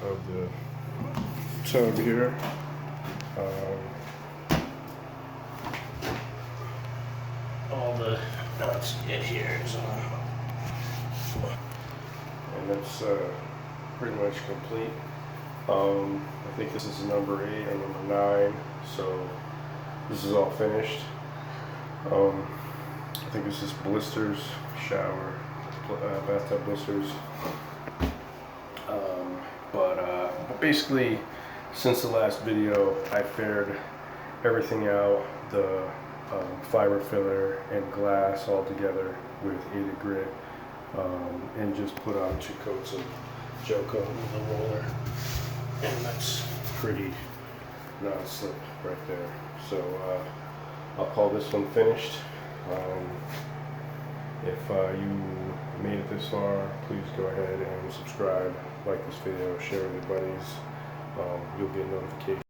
of the tub here. All the nuts get here is on, and that's pretty much complete. I think this is number 8 or number 9, so this is all finished. I think this is blisters, shower, bathtub blisters. But basically, since the last video, I faired everything out, the fiber filler and glass all together with aided grit, and just put on 2 coats of gel coat with a roller, and that's pretty non-slip right there. So I'll call this one finished. If you made it this far, please go ahead and subscribe, like this video, share with your buddies. You'll get a notification